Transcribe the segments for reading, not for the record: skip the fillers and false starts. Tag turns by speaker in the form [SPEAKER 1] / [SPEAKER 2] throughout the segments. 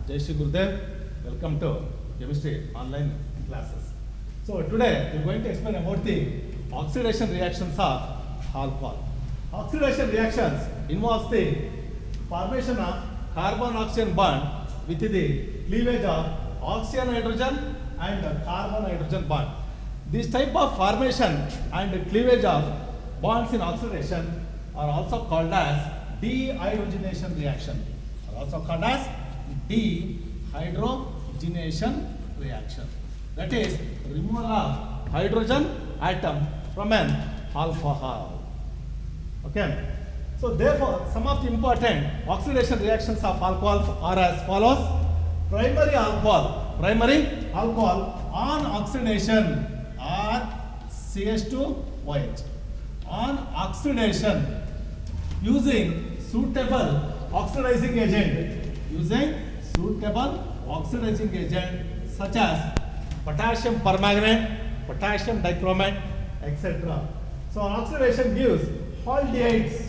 [SPEAKER 1] Jai Shri Gurudev. Welcome to chemistry online classes. So today we are going to explain about the oxidation reactions of alcohol. Oxidation reactions involves the formation of carbon-oxygen bond with the cleavage of oxygen-hydrogen and carbon-hydrogen bond. This type of formation and cleavage of bonds in oxidation are also called as dehydrogenation reaction. Are also called as dehydrogenation reaction. That is removal of hydrogen atom from an alcohol. Okay. So therefore, some of the important oxidation reactions of alcohols are as follows. Primary alcohol on oxidation are CH2OH. On oxidation using suitable oxidizing agent such as potassium permanganate, potassium dichromate, etc. So oxidation gives haldehydes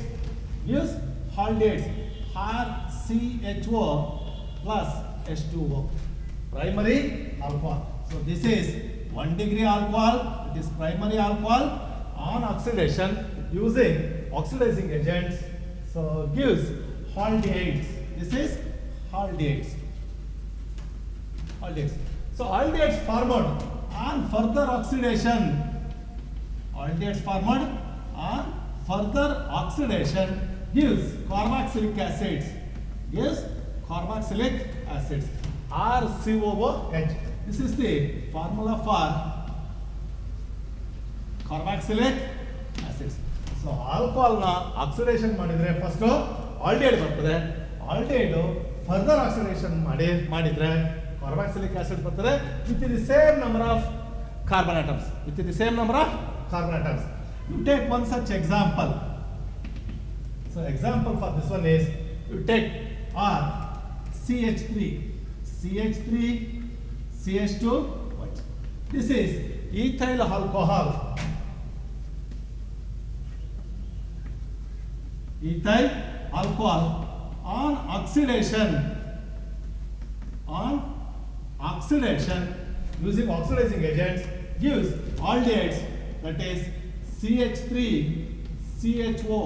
[SPEAKER 1] RCHO plus H2O. Primary alcohol. So this is 1 degree alcohol. It is primary alcohol on oxidation using oxidizing agents. So gives haldehydes. This is haldehydes. So aldehydes formed on further oxidation. Gives carboxylic acids. RCOOH. This is the formula for carboxylic acids. So alcohol na oxidation ಮಾಡಿದ್ರೆ first aldehyde ಬರ್ತದೆ. aldehyde further oxidation ಮಾಡಿದ್ರೆ carboxylic acid ಬರ್ತದೆ with the same number of carbon atoms. You take one such example. So example for this one is you take CH3CH2OH. This is ethyl alcohol. On oxidation using oxidizing agents gives aldehydes, that is CH3CHO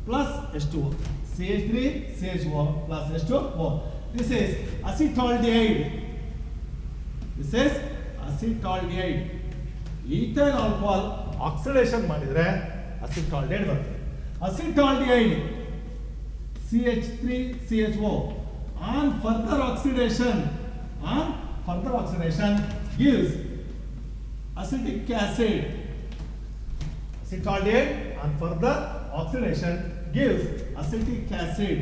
[SPEAKER 1] plus H2O. CH3CHO plus H2O. This is acetaldehyde. Ethyl alcohol oxidation ಮಾಡಿದ್ರೆ acetaldehyde ಬರುತ್ತೆ. Acetaldehyde CH3CHO on further oxidation gives acetic acid. Acetaldehyde on further oxidation gives acetic acid.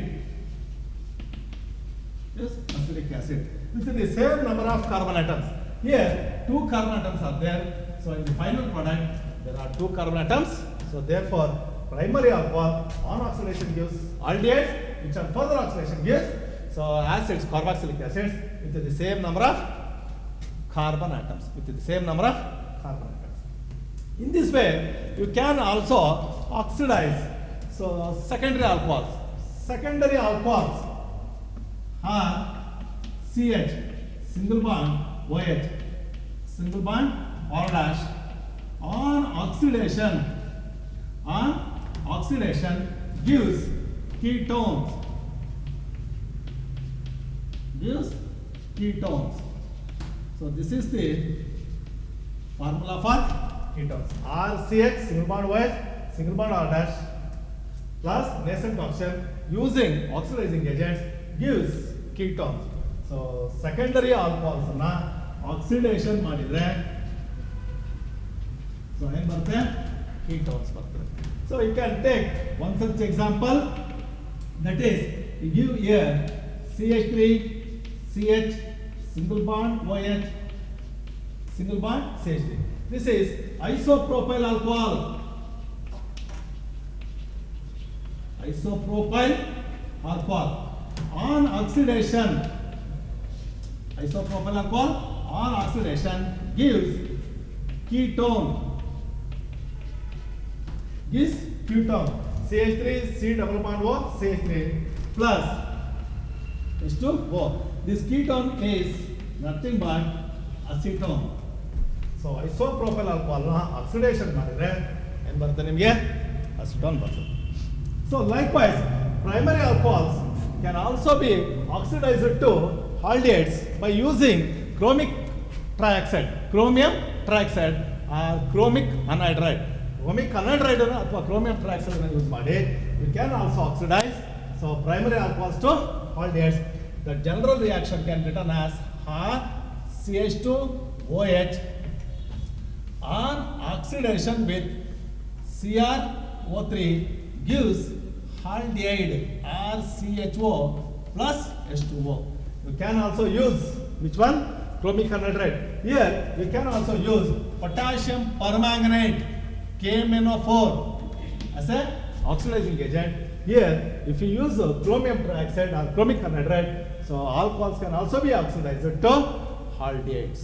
[SPEAKER 1] With the same number of carbon atoms. Here 2 carbon atoms are there. So in the final product there are 2 carbon atoms. So therefore primary alcohol on oxidation gives aldehydes, which on further oxidation gives acids, carboxylic acids with the same number of carbon atoms. In this way, you can also oxidize. So secondary alcohols are CH, single bond OH, single bond R dash. On oxidation gives ketones. So this is the formula for ketones. RCH, single bond OH, single bond R dash plus nascent oxygen using oxidizing agents gives ketones. So secondary alcohols na oxidation ಮಾಡಿದ್ರೆ so ಏನು ಬರುತ್ತೆ ketones ಬರ್ತದೆ. So you can take one such example, that is you give here CH3CH single bond OH single bond CH3. This is isopropyl alcohol. On oxidation gives ketone. CH3 C double bond O CH3 plus H2O. this ketone is nothing but acetone. So isopropyl alcohol na oxidation ಮಾಡಿದ್ರೆ ಏನು ಬರುತ್ತೆ ನಿಮಗೆ acetone ಬರ್ತದೆ. So likewise primary alcohols can also be oxidized to aldehydes by using chromic triaxide, chromium triaxide or chromic anhydride. Chromic anhydride ಅಥವಾ chromium triaxide ಅನ್ನು use ಮಾಡಿ you can also oxidize so primary alcohols to aldehydes. The general reaction can be written as RCH2OH on oxidation with CrO3 gives aldehyde RCHO plus H2O. You can also use which one? Chromic anhydride. Here you can also use potassium permanganate KMnO4 as a oxidizing agent. Here if you use chromium triaxide or chromic anhydride, so alcohols can also be oxidized to aldehydes.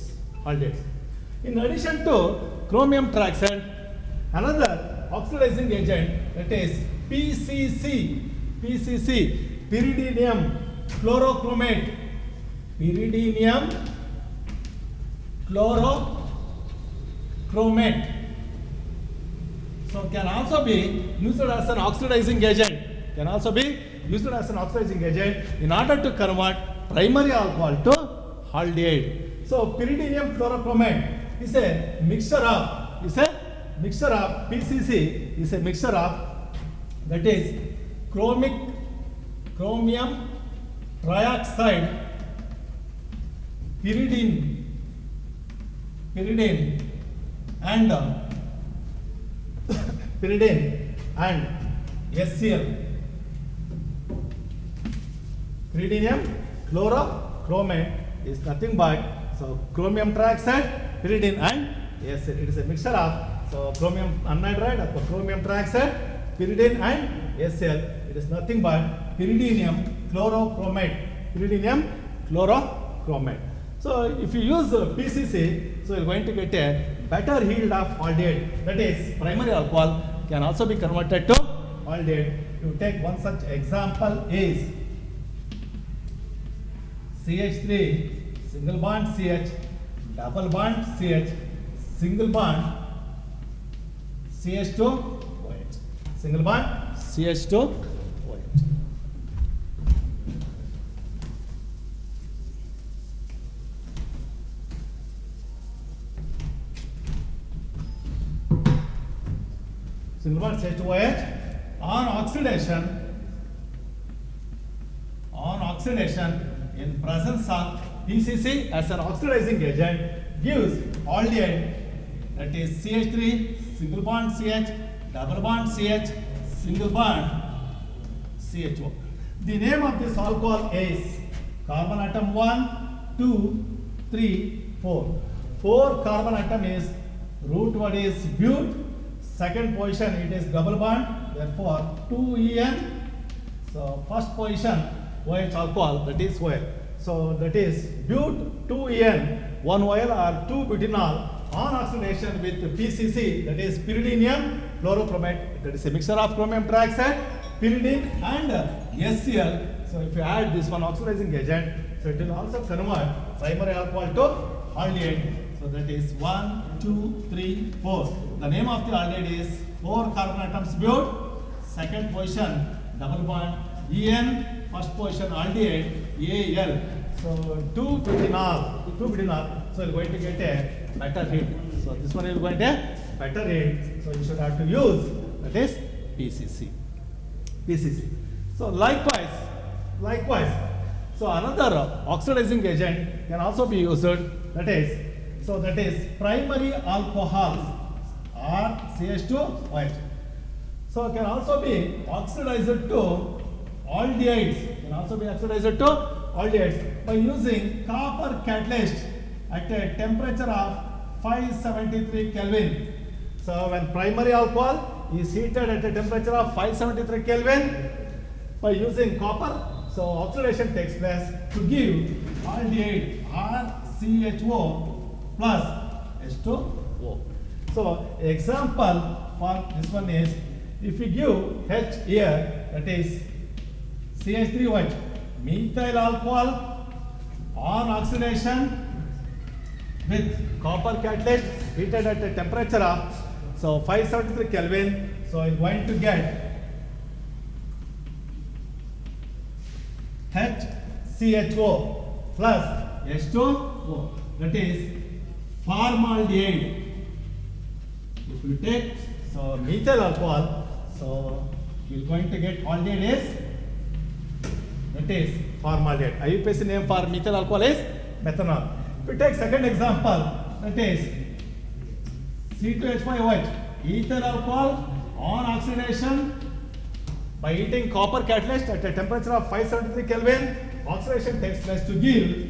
[SPEAKER 1] In addition to chromium triaxide, another oxidizing agent that is PCC, pyridinium chlorochromate, so can also be used as an oxidizing agent, in order to convert primary alcohol to aldehyde. So pyridinium chlorochromate is a mixture of PCC is a mixture of that is chromium trioxide, pyridine and HCl. Pyridinium chlorochromate is nothing but so chromium trioxide, pyridine and HCl. It is a mixture of so chromium anhydride or chromium trioxide, pyridine and HCl. It is nothing but pyridinium chlorochromate. So if you use PCC, so you're going to get a better yield of aldehyde. That is primary alcohol can also be converted to aldehyde. You take one such example is CH3 single bond CH, double bond CH, single bond CH2OH, single bond CH2OH. Single bond CH2OH on oxidation in presence of PCC as an oxidizing agent gives aldehyde, that is CH3 single bond CH, double bond CH, single bond CHO. The name of this alcohol is carbon atom 1, 2, 3, 4. 4 carbon atom is root word is but. Second position it is double bond, therefore 2En. So first position OH alcohol, that is OL. So that is but 2En, 1 OL or 2-butanol on oxidation with PCC, that is pyridinium chlorochromate. That is a mixture of chromium triaxide, pyridine and HCl. So if you add this one oxidizing agent, so it will also convert primary alcohol to aldehyde. So that is 1, 2, 3, 4. The name of the aldehyde is 4 carbon atoms but. Second position double bond En. First position aldehyde Al. So 2-butanol. So you are going to get a better heat. So this one is going to get better heat. So you should have to use that is PCC. So likewise. So another oxidizing agent can also be used. That is primary alcohols or CH2OH. So it can also be oxidized to aldehydes. By using copper catalyst at a temperature of 573 Kelvin. So when primary alcohol is heated at a temperature of 573 Kelvin by using copper, so oxidation takes place to give aldehyde RCHO plus H2O. So example for this one is if we give H here, that is CH3OH, methyl alcohol on oxidation with copper catalyst heated at a temperature of 573 Kelvin. So you're going to get HCHO plus H2O, that is formaldehyde. If you take methyl alcohol, so you're going to get aldehyde is, that is formaldehyde. IUPAC name for methyl alcohol is methanol. If you take second example, that is C2H5OH, ethyl alcohol on oxidation by heating copper catalyst at a temperature of 573 Kelvin, oxidation takes place to give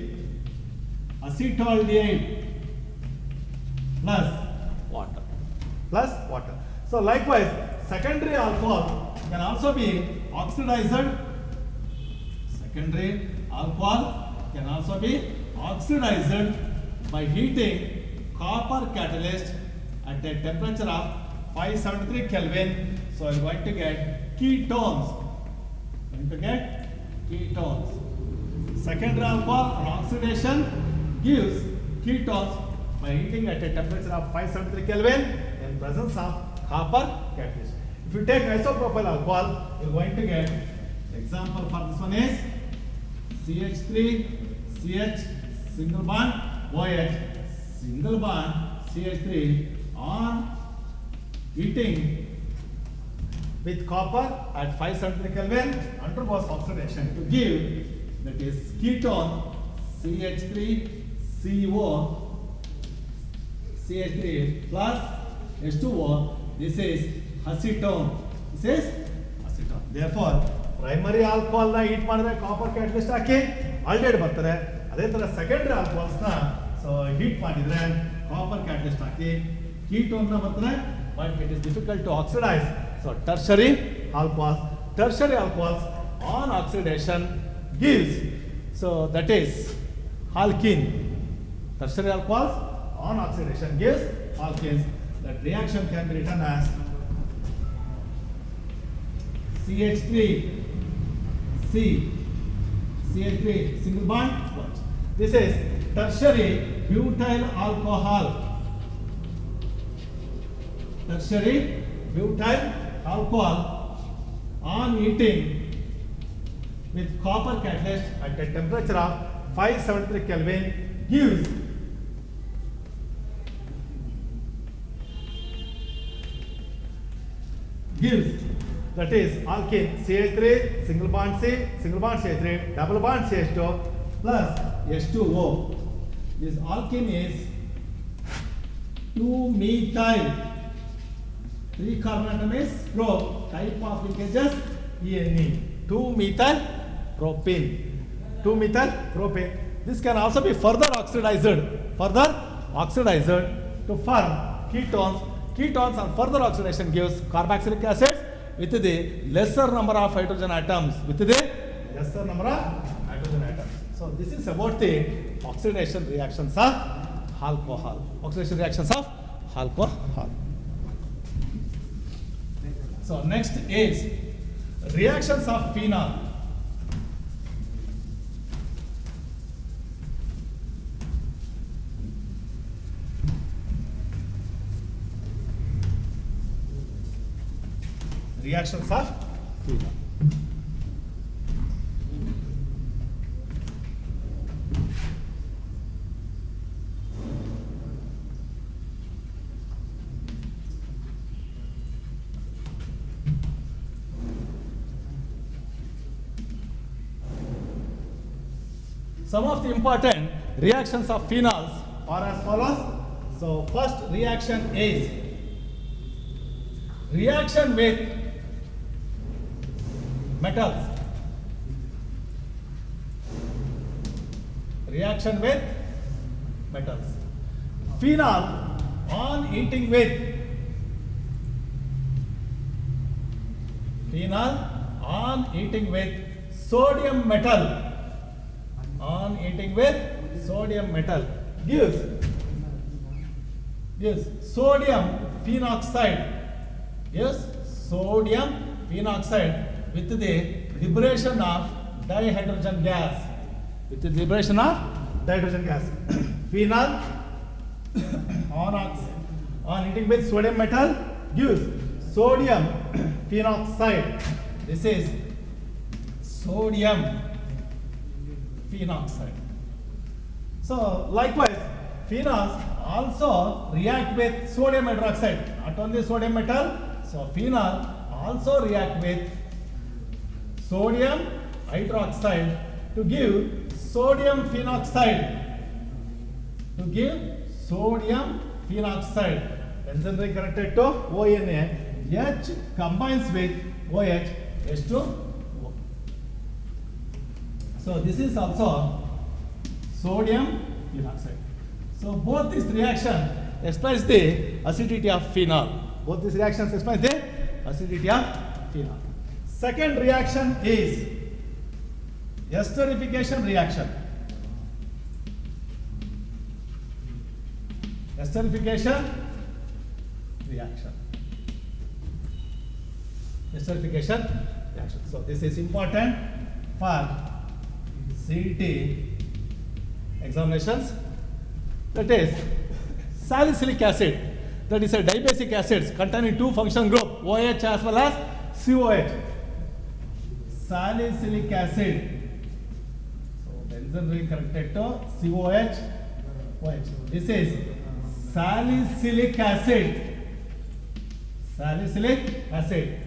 [SPEAKER 1] acetaldehyde plus water. So likewise, secondary alcohol can also be oxidized. Secondary alcohol can also be oxidized by heating copper catalyst at a temperature of 573 Kelvin. So you're going to get ketones. Secondary alcohol on oxidation gives ketones by heating at a temperature of 573 Kelvin in presence of copper catalyst. If you take isopropyl alcohol, you're going to get, example for this one is CH3, CH, single bond, OH, single bond, CH3 on heating with copper at 573 Kelvin undergoes oxidation to give, that is ketone CH3CO, CH3 plus H2O. This is acetone. Therefore, primary alcohol na heat ಮಾಡಿದ್ರೆ copper catalyst ಹಾಕಿ aldehyde ಬರ್ತದೆ. ಅದೇ ತರ secondary alcohols na heat ಮಾಡಿದ್ರೆ copper catalyst ಹಾಕಿ ketone na ಬರ್ತದೆ, but it is difficult to oxidize. So tertiary alcohols on oxidation gives, so that is alkene. Tertiary alcohols on oxidation gives alkenes. That reaction can be written as CH3C, CH3 single bond. This is tertiary butyl alcohol. Tertiary butyl alcohol on heating with copper catalyst at a temperature of 573 Kelvin gives that is alkene CH3 single bond CH3 double bond CH2 plus H2O. This alkene is 2-methyl 3 carbon atom is pro type of linkages ENE, 2-methyl propane. This can also be further oxidized to form ketones on further oxidation gives carboxylic acid with the lesser number of hydrogen atoms. So this is about the oxidation reactions of alcohol. So next is reactions of phenol. Reactions of phenol. Some of the important reactions of phenols are as follows. So first reaction is reaction with metals. Phenol on heating with sodium metal. Gives sodium phenoxide. With the liberation of dihydrogen gas. with the liberation of hydrogen gas. Phenol on heating with sodium metal gives sodium phenoxide. This is sodium phenoxide. So likewise, phenols also react with sodium hydroxide. Not only sodium metal, so phenol also react with sodium hydroxide to give sodium phenoxide. To give sodium phenoxide. Benzene ring connected to ONA. H combines with OH, H2O. So this is also sodium phenoxide. So both this reaction explains the acidity of phenol. Both these reactions explain the acidity of phenol. Second reaction is esterification reaction. Esterification reaction. Esterification reaction. So this is important for CET examinations. That is salicylic acid. That is a dibasic acids containing two functional group OH as well as COH. Salicylic acid. So benzene ring connected to COH. OH. This is salicylic acid. Salicylic acid.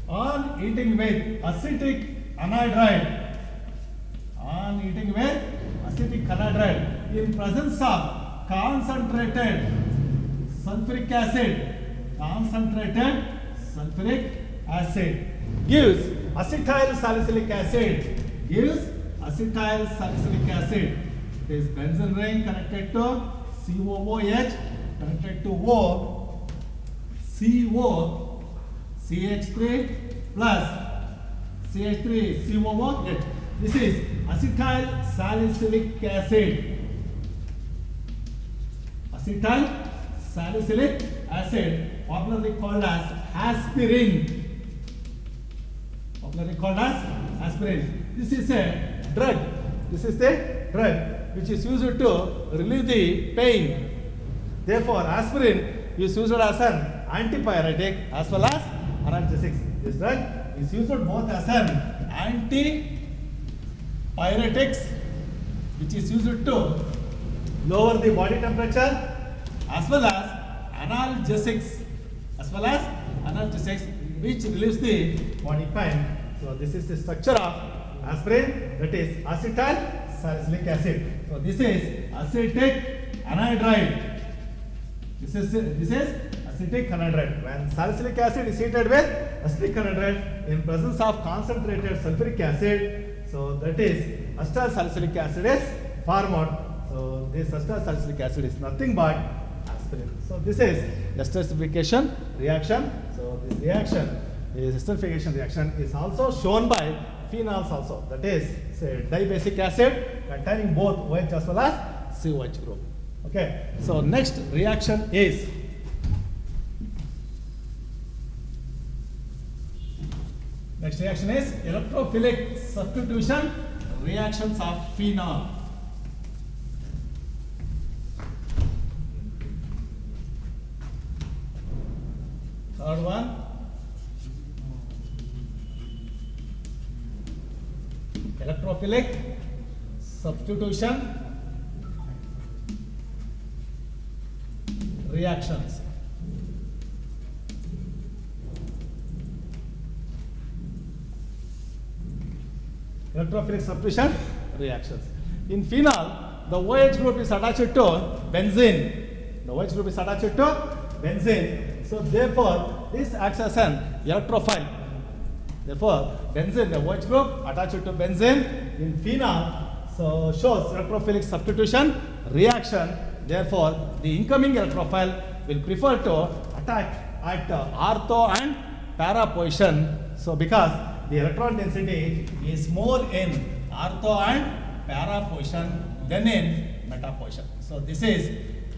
[SPEAKER 1] On heating with acetic anhydride. On heating with acetic anhydride in presence of concentrated sulfuric acid. Concentrated sulfuric acid gives acetyl salicylic acid. Gives acetyl salicylic acid. It is benzene ring connected to COOH connected to O, CO, CH3 plus CH3 COOH. This is acetyl salicylic acid. Acetyl salicylic acid, popularly called as aspirin. Popularly called as aspirin. This is a drug. This is the drug which is used to relieve the pain. Therefore, aspirin is used as an antipyretic as well as analgesic. This drug is used both as an antipyretics, which is used to lower the body temperature, as well as analgesics, which relieves the body pain. So this is the structure of aspirin, that is acetyl salicylic acid. So this is acetic anhydride. This is acetic anhydride. When salicylic acid is heated with acetic anhydride in presence of concentrated sulfuric acid, so that is acetyl salicylic acid is formed. So this acetyl salicylic acid is nothing but aspirin. So this is esterification reaction. So this reaction is esterification reaction is also shown by phenols also. That is say dibasic acid containing both OH as well as COH group. Okay. So next reaction is electrophilic substitution reactions of phenol. Third one, electrophilic substitution reactions. Electrophilic substitution reactions. In phenol, the OH group is attached to benzene. The OH group is attached to benzene. So therefore, this acts as an electrophile. Therefore, benzene, the OH group attached to benzene in phenol, so shows electrophilic substitution reaction. Therefore, the incoming electrophile will prefer to attack at ortho and para position. So because the electron density is more in ortho and para position than in meta position. So this is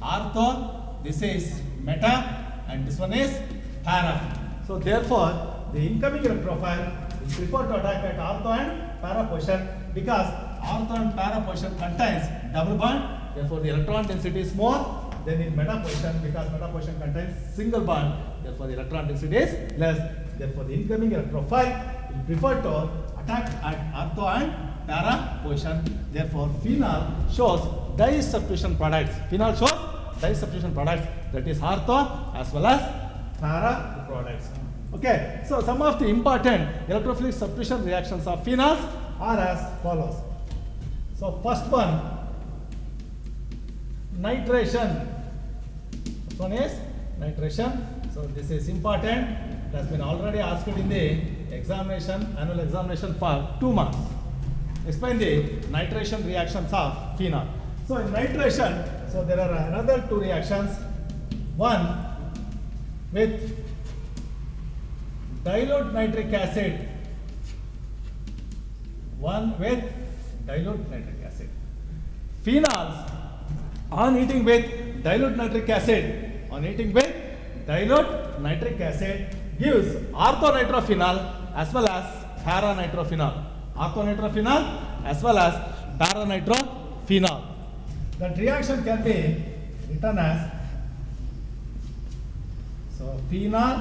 [SPEAKER 1] ortho, this is meta, and this one is para. So therefore, the incoming electrophile is preferred to attack at ortho and para position because ortho and para position contains double bond, therefore the electron density is more than in meta position, because meta position contains single bond, therefore the electron density is less. Therefore the incoming electrophile will prefer to attack at ortho and para position. Therefore phenol shows di substitution products. Phenol shows di substitution products, that is ortho as well as para products. Okay, so some of the important electrophilic substitution reactions of phenols are as follows. So first one, nitration. First one is nitration. So this is important. It has been already asked in the examination, annual examination for 2 marks. Explain the nitration reactions of phenol. So in nitration, so there are another 2 reactions. One with dilute nitric acid. One with dilute nitric acid. Phenols on heating with dilute nitric acid, gives orthonitrophenol as well as paranitrophenol. Orthonitrophenol as well as paranitrophenol. That reaction can be written as, so phenol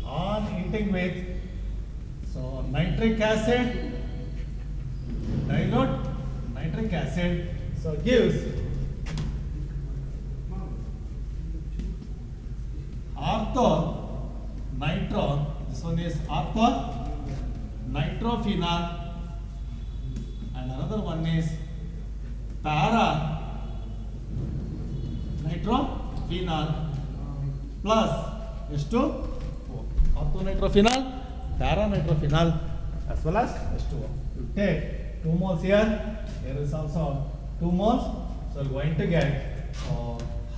[SPEAKER 1] on heating with, so nitric acid, dilute nitric acid, so gives ortho-nitro, this one is ortho-nitrophenol, and another one is para-nitrophenol plus H2O. Orthonitrophenol, para-nitrophenol as well as H2O. You take 2 moles here, here is also 2 moles, so you are going to get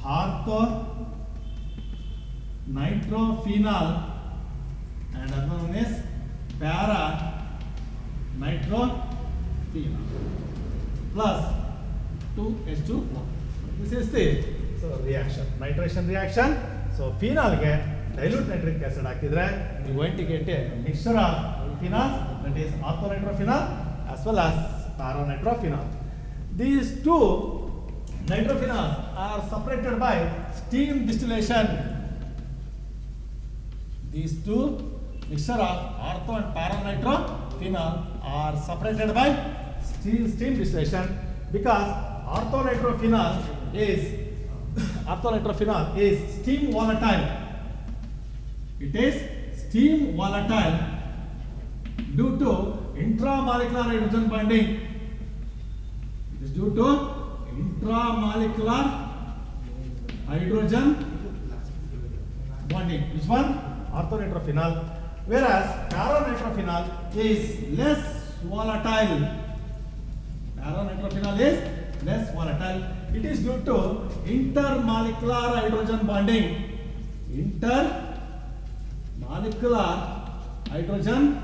[SPEAKER 1] ortho-nitrophenol and another one is para-nitrophenol plus 2H2O. This is the reaction, nitration reaction. So phenol get dilute nitric acid hakidre, you are going to get a mixture of phenols, that is orthonitrophenol as well as paranitrophenol. These 2 nitrophenols are separated by steam distillation. These 2 mixture of ortho and paranitrophenol are separated by steam distillation, because orthonitrophenol is steam volatile. It is steam volatile due to intramolecular hydrogen bonding. It is due to intramolecular hydrogen bonding. Which one? Orthonitrophenol. Whereas paranitrophenol is less volatile. Paranitrophenol is less volatile. It is due to intermolecular hydrogen bonding. Intermolecular hydrogen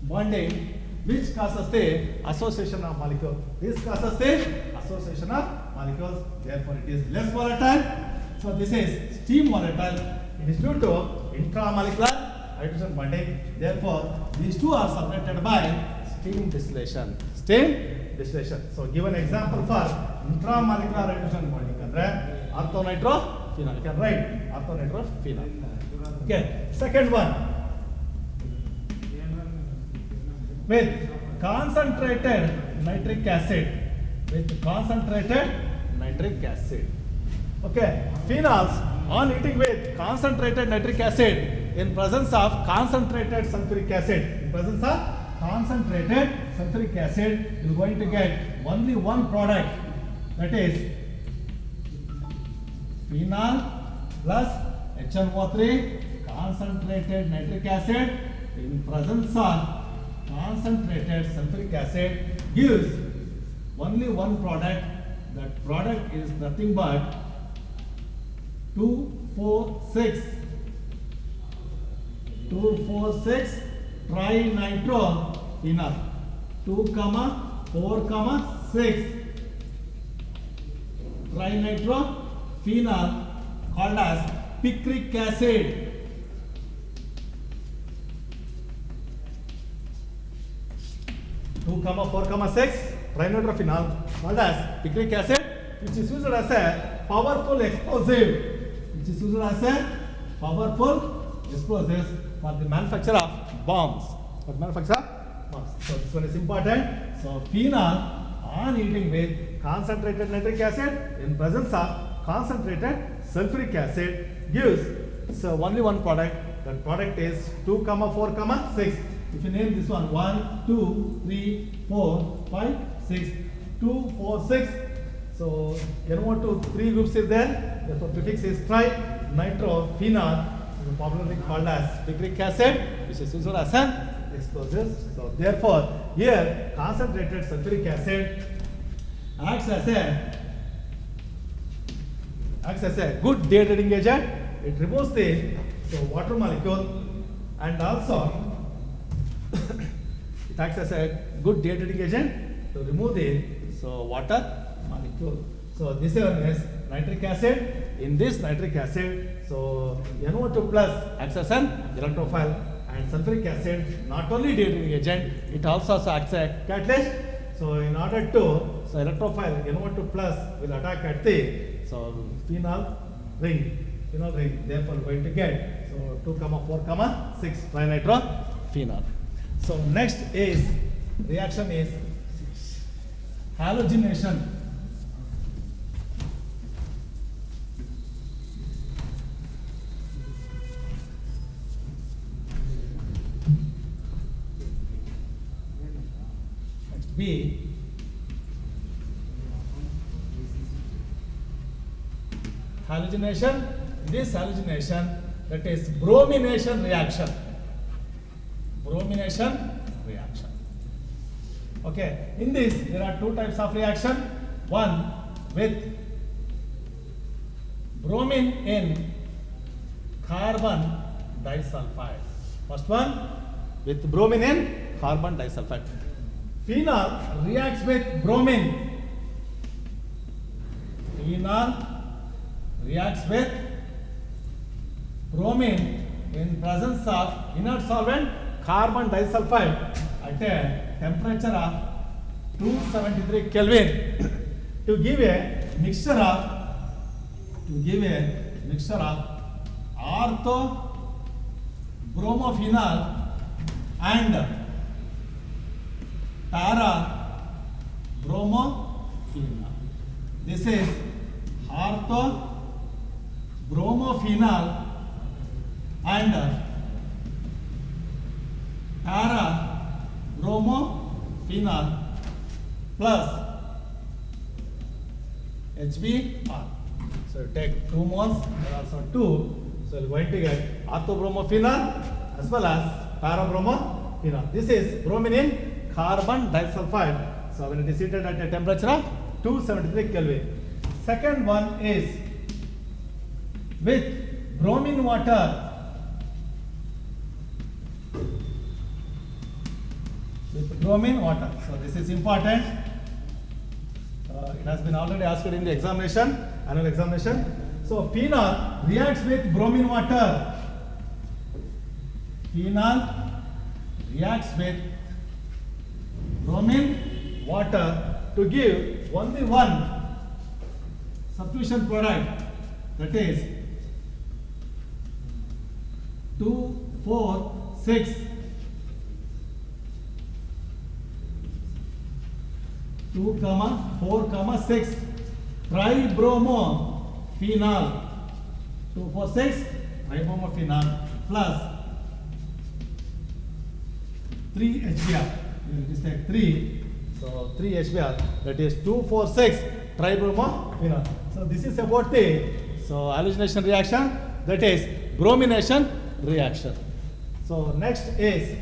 [SPEAKER 1] bonding, which causes the association of molecules. This causes the association of molecules. Therefore, it is less volatile. So this is steam volatile. It is due to intramolecular hydrogen bonding. Therefore, these 2 are separated by steam distillation. So give an example for intramolecular hydrogen bonding. Orthonitrophenol. You can write orthonitrophenol. Okay. Second one, with concentrated nitric acid. Okay. Phenols on heating with concentrated nitric acid in presence of concentrated sulfuric acid. You are going to get only one product, that is phenol plus HNO3, concentrated nitric acid in presence of concentrated sulfuric acid, gives only one product. That product is nothing but 2,4,6 trinitrophenol. 2,4,6 trinitrophenol, called as picric acid. 2 comma 4 comma 6 trinitrophenol called as picric acid, which is used as a powerful explosive, which is used as a powerful explosive for the manufacture of bombs. For the manufacture of bombs. So this one is important. So phenol on heating with concentrated nitric acid in presence of concentrated sulfuric acid gives so only one product. That product is 2 comma 4 comma 6. If you name this one 1, 2, 3, 4, 5, 6, 2, 4, 6. So NO2 3 groups is there. Therefore prefix is trinitrophenol, popularly called as picric acid, which is used as an explosive. So therefore here concentrated sulfuric acid acts as a good dehydrating agent. It removes the water molecule, and also it acts as a good dehydrating agent to remove the water molecule. So this one is nitric acid. In this nitric acid, so NO2 plus acts as an electrophile, and sulfuric acid not only dehydrating agent, it also acts as a catalyst. So in order to electrophile NO2 plus will attack at the phenol ring. Therefore going to get 2 comma 4 comma 6 trinitrophenol. So next is reaction is halogenation. Next B. Halogenation. This halogenation, that is bromination reaction. Bromination reaction. Okay. In this, there are two types of reaction. One with bromine in carbon disulfide. First one with bromine in carbon disulfide. Phenol reacts with bromine. Phenol reacts with bromine in presence of inert solvent carbon disulfide at a temperature of 273 Kelvin to give a mixture of ortho-bromophenol and para-bromophenol. This is ortho-bromophenol and para-bromophenol plus HBr. So take 2 moles, there are also 2. So you are going to get ortho-bromophenol as well as para-bromophenol. This is bromine in carbon disulfide. So when it is heated at a temperature of 273 Kelvin. Second one is with bromine water. With bromine water. So this is important. It has been already asked in the examination, annual examination. So phenol reacts with bromine water. Phenol reacts with bromine water to give only one substitution product, that is 2,4,6 2,4,6 tribromophenol. 2,4,6 tribromophenol plus 3 HBr. You will just take 3. So 3 HBr, that is 2,4,6 tribromophenol. So this is about the halogenation reaction, that is bromination reaction. So next is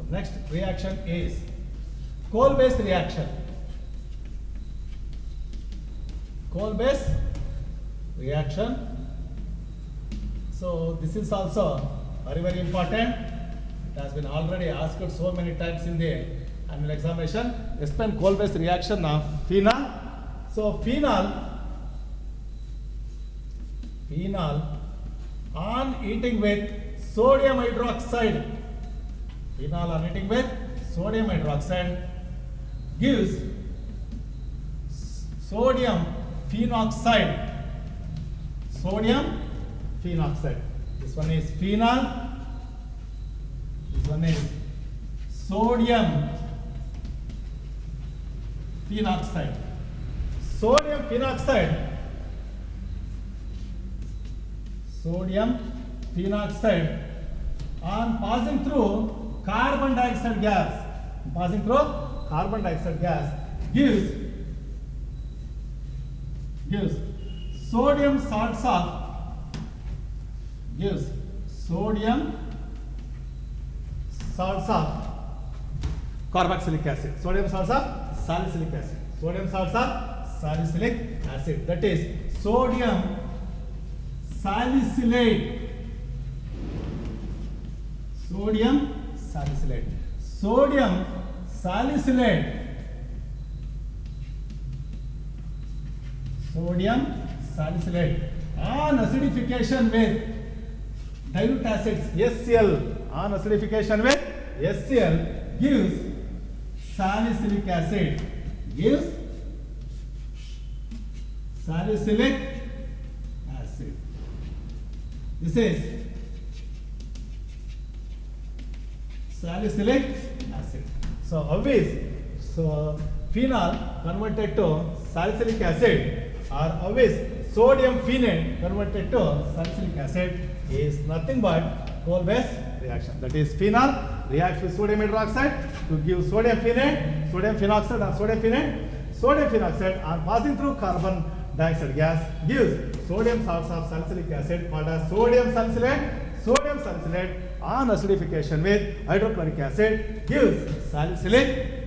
[SPEAKER 1] next reaction is coal-based reaction. Coal-based reaction. So this is also very, very important. It has been already asked so many times in the annual examination. Explain coal-based reaction of phenol. So phenol on heating with sodium hydroxide. Phenol on heating with sodium hydroxide gives sodium phenoxide. Sodium phenoxide. This one is phenol. This one is sodium phenoxide. Sodium phenoxide. Sodium phenoxide on passing through carbon dioxide gas. Passing through carbon dioxide gas gives sodium salts of carboxylic acid. Sodium salts of salicylic acid. Sodium salts of salicylic acid. That is sodium salicylate. Sodium salicylate. Sodium salicylate. Sodium salicylate on acidification with dilute acids HCl. On acidification with HCl gives salicylic acid. Gives salicylic acid. This is salicylic acid. So always, phenol converted to salicylic acid, or always sodium phenate converted to salicylic acid is nothing but coal-based reaction. That is phenol reacts with sodium hydroxide to give sodium phenate, sodium phenoxide or sodium phenate. Sodium phenoxide on passing through carbon dioxide gas gives sodium salts of salicylic acid called as sodium salicylate. Sodium salicylate on acidification with hydrochloric acid gives salicylic